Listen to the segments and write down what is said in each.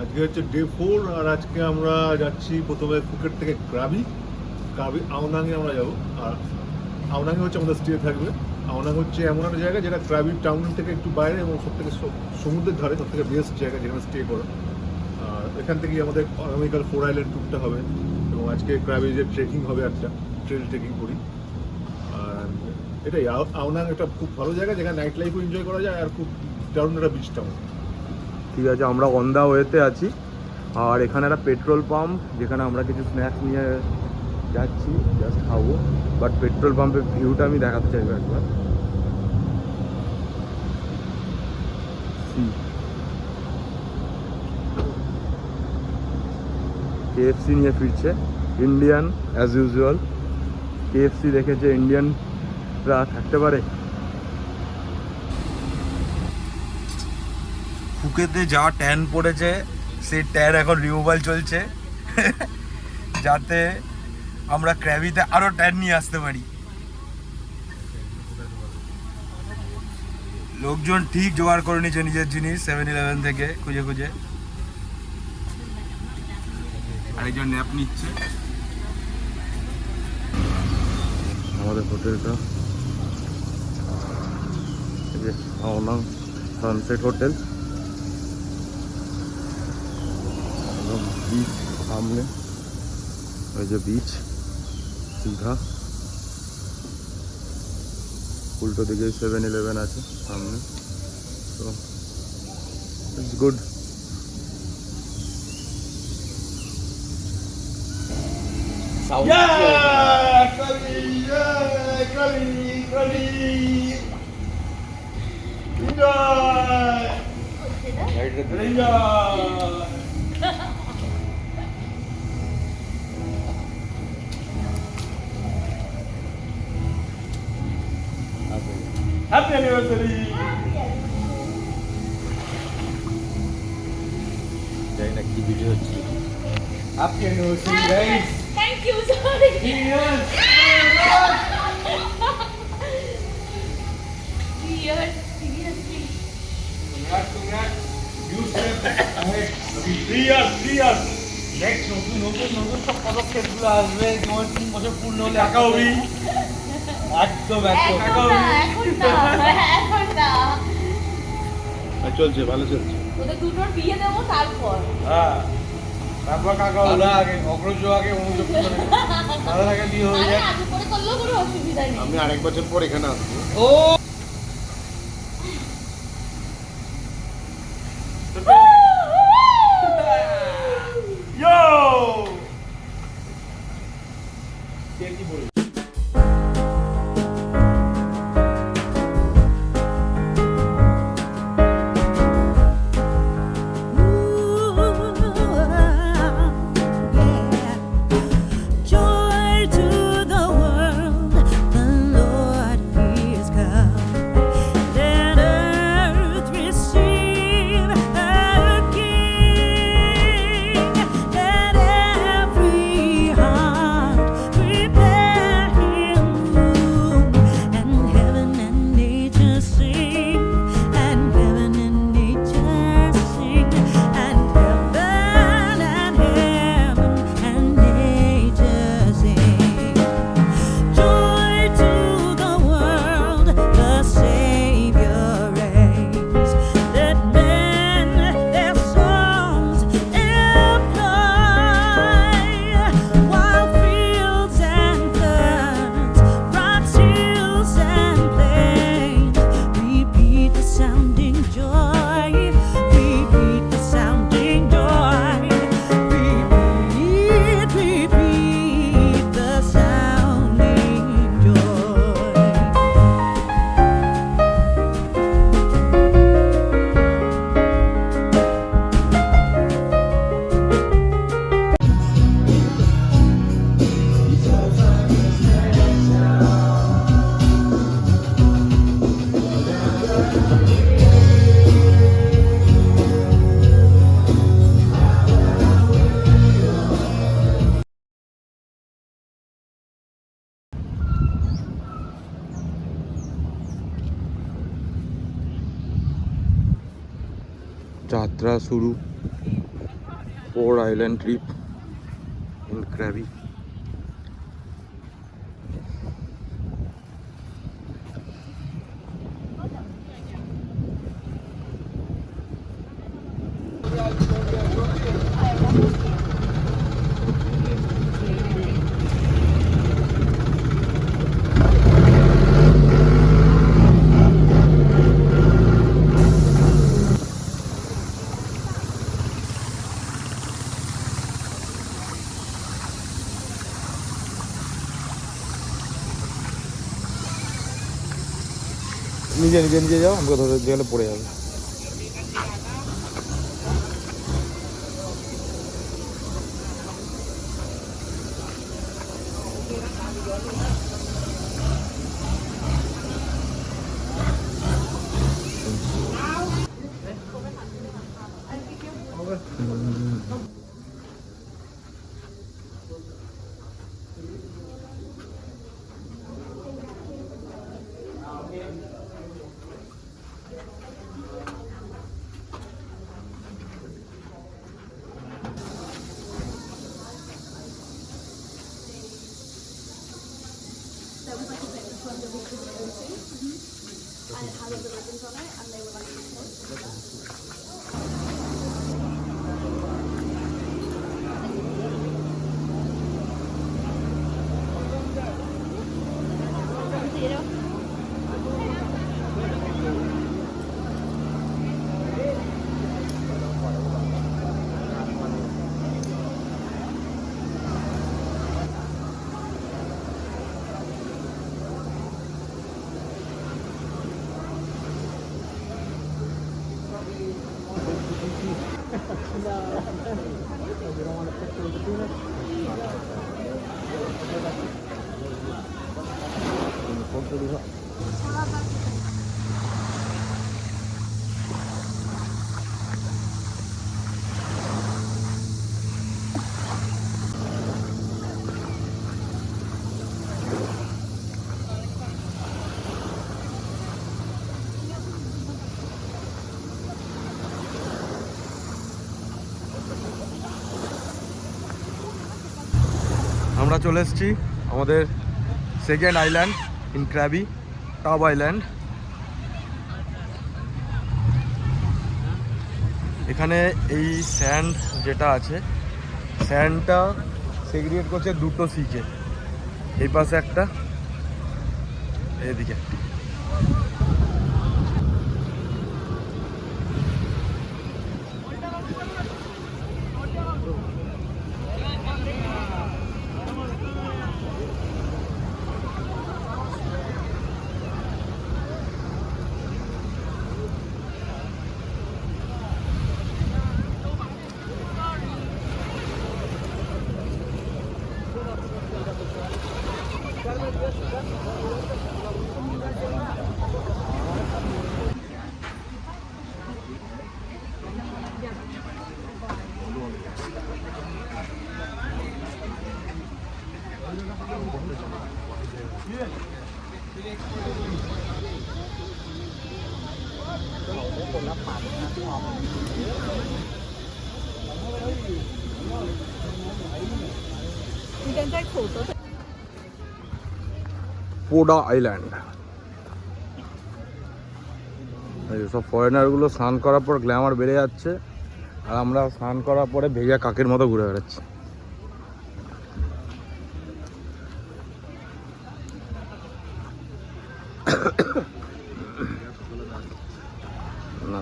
আজকে হচ্ছে ডে 4 আর আজকে আমরা যাচ্ছি প্রথমে ফুকেট থেকে ক্রাবি আওনাঙে আমরা যাবো। আর আওনাঙে হচ্ছে আমাদের স্টে থাকবে। আওনাং হচ্ছে এমন একটা জায়গা যেটা ক্রাবি টাউন থেকে একটু বাইরে এবং সব থেকে সমুদ্রের ধারে সব থেকে বেস্ট জায়গা যেখানে স্টে করা। আর এখান থেকেই আমাদের আগামীকাল 4 আইল্যান্ড ট্যুরটা হবে এবং আজকে ক্রাবি যে ট্রেকিং হবে, একটা ট্রেল ট্রেকিং করি। আর এটাই আওনাং একটা খুব ভালো জায়গা যেখানে নাইট লাইফও এনজয় করা যায় আর খুব দারুণ একটা বিচ টাউন। ঠিক আছে, আমরা অন দা ওয়েতে আছি। আর এখানে একটা পেট্রোল পাম্প যেখানে আমরা কিছু স্ন্যাক্স নিয়ে যাচ্ছি, জাস্ট খাবো। বাট পেট্রোল পাম্পের ভিউটা আমি দেখাতে চাইবো একবার। কেএফসি নিয়ে ফিরছে ইন্ডিয়ান অ্যাজ ইউজুয়াল। কেএফসি দেখেছে, ইন্ডিয়ানরা থাকতে পারে। ফুকেতে যা ট্যান পড়েছে সেই ট্যান এখন রিমুভাল চলছে যাতে আমরা ক্র্যাবিতে আরো ট্যান নিয়ে আসতে পারি। লোকজন ঠিক জোগাড় করে নিচ্ছে নিজের জিনিস 7-Eleven থেকে খুঁজে খুঁজে। আরেকজন ন্যাপ নিচ্ছে। আমাদের হোটেলটা আওনাং সানসেট হোটেল, बीच सामने, जो बीच सीधा उल्टो दिखे 7-Eleven আছে सामने, तो इट्स गुड। Happy anniversary! জানি না কি ভিডিও হচ্ছে। Happy anniversary, guys! Thank you, sorry. Cheers! 3 years, seriously. Congrats! You step ahead. 3 years! Next, নতুন সব পদক্ষেপগুলো আসবে। তোমার 3 বছর পূর্ণ হলে একা হবি। একদম এখন না। চলছে, ভালো চলছে। ওদের দুটোর বিয়ে দেবো তারপর। হ্যাঁ, তারপর কাকা হলো আগে, অগ্রজ আগে, অনুজ পরে। তার আগে বিয়ে হয়ে যায়। আগে পরে করলেও কোনো অসুবিধা নেই। আমি আরেক বছর পর এখানে আসবো। ও ইয়ো কে কি বল। যাত্রা শুরু। 4 island trip in Krabi. নিজে নিজে নিজে যাও, আমাকে ধরে গেলে পড়ে যাবে। আমরা চলে এসেছি আমাদের second island in Krabi, tub island. এখানে এই স্যান্ড যেটা আছে, স্যান্ডটা সেগ্রিগেট করছে দুটো সিকে, এই পাশে একটা, এদিকে একটা। পোডা আইল্যান্ড। সব ফরেনারগুলো স্নান করার পর গ্ল্যামার বেড়ে যাচ্ছে, আর আমরা স্নান করার পরে ভেজা কাকের মতো ঘুরে বেড়াচ্ছি। না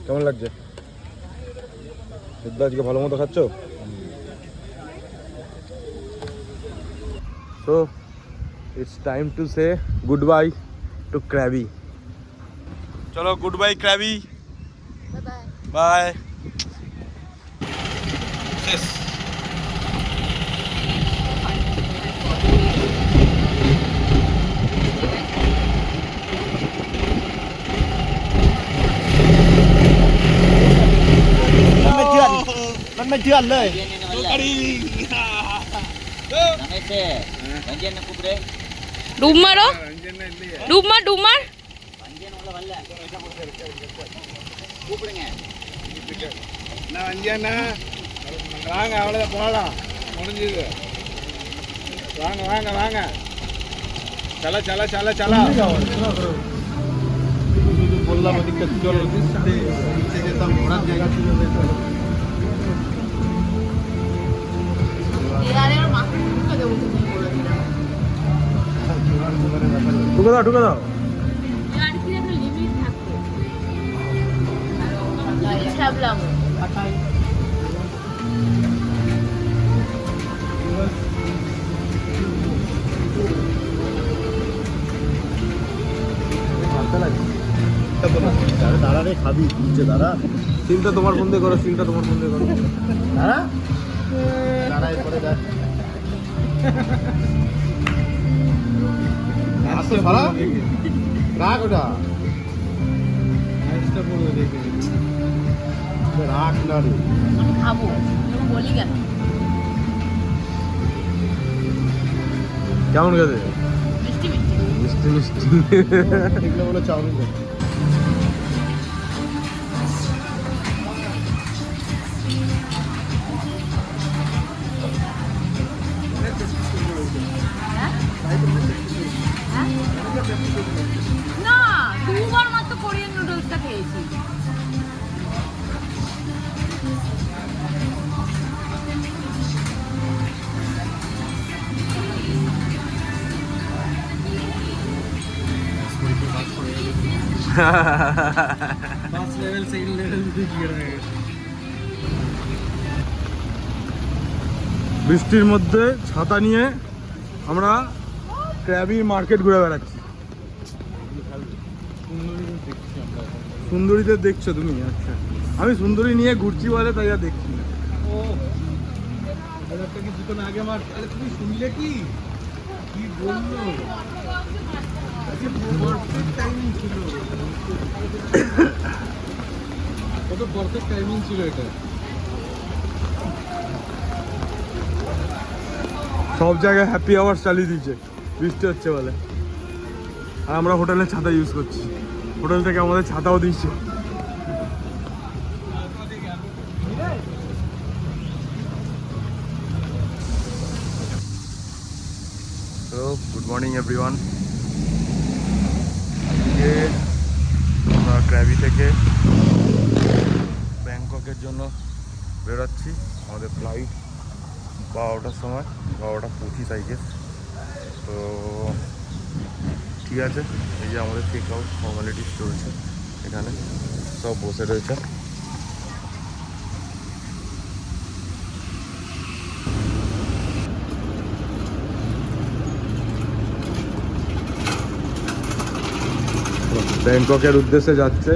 কেমন লাগছে? সিদ্ধা আজকে ভালো মতো খাচ্ছ? So it's time to say goodbye to crabby. চলো গুড বাই ক্র্যাবি, বাই। শেষ।มันไม่เชื่อนเลย ডুব মারো, ডুব মার, ডুব মার। வாங்க அவ்வளோதான் போகலாம் முடிஞ்சது வாங்க வாங்க வாங்க चला चला चला चला বললাম ওদিকটা চলো নিচে যেতাম ঘোরার জায়গা ছিল এবারে ওর মাকে ঢুকে দেবো তুমি বলে দিলাম। ঢুকে দাও ঢুকে দাও। আর কি একটা লিমিট থাকতো। ছাবলাম। দাঁড়া রে খাবি নিচে দাঁড়া সিনটা তোমার ফোন দিয়ে করো, সিনটা তোমার ফোন দিয়ে করো। দাঁড়া দাঁড়া এরপরে দেখ আসতে ভাড়া রাখ ওটা রাখ না রে আমি খাবো, তুমি বলি কেন? কেমন গেছে? মিষ্টি মিষ্টি। মিষ্টি মিষ্টি। এগুলো বলে চাউমিন দেখ না, দুবার মাত্র কোরিয়ান নুডলসটা খেয়েছি। বৃষ্টির মধ্যে ছাতা নিয়ে আমরা ক্র্যাবি মার্কেট ঘুরে বেড়াচ্ছি। সুন্দরীদের দেখছো তুমি? আচ্ছা, আমি সুন্দরী নিয়ে ঘুরছি বলে তাই আর দেখছি না। কিছুক্ষণ আগে আমার আরে তুমি শুনলে কি কি বললো পারফেক্ট টাইমিং ছিল কত পারফেক্ট টাইমিং ছিল এটা সব জায়গায় হ্যাপি আওয়ার্স চালিয়ে দিয়েছে বৃষ্টি হচ্ছে বলে, আর আমরা হোটেলের ছাতা ইউজ করছি। হোটেল থেকে আমাদের ছাতাও দিচ্ছে। তো গুড মর্নিং এভরিওয়ান। আজকে আমরা ক্র্যাবি থেকে ব্যাংককের জন্য বেরোচ্ছি। আমাদের ফ্লাইট 12টার সময়, 12:25 আই গেস। তো ঠিক আছে, এই যে আমাদের চেক আউট ফর্মালিটিস চলছে, এখানে সব বসে রয়েছে। ব্যাংককের উদ্দেশ্যে যাচ্ছে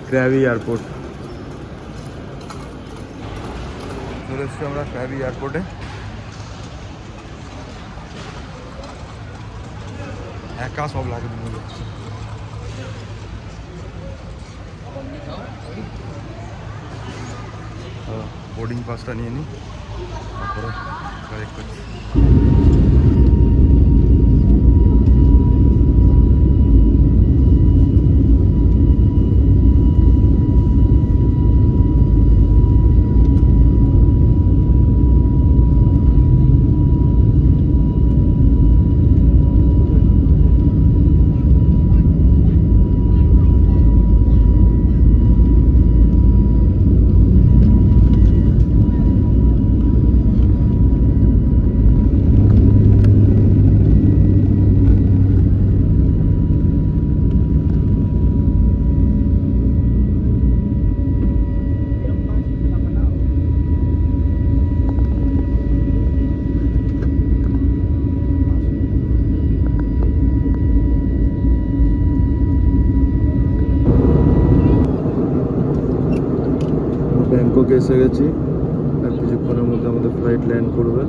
ক্র্যাবি এয়ারপোর্ট। চলে এসছি আমরা ক্র্যাবি এয়ারপোর্টে। একা সব লাগে নিয়ে যাচ্ছে। বোর্ডিং পাসটা নিয়ে নিই, তারপরে কালেক্ট করছি। ব্যাংককে এসে গেছি, আর কিছুক্ষণের মধ্যে আমাদের ফ্লাইট ল্যান্ড করবে।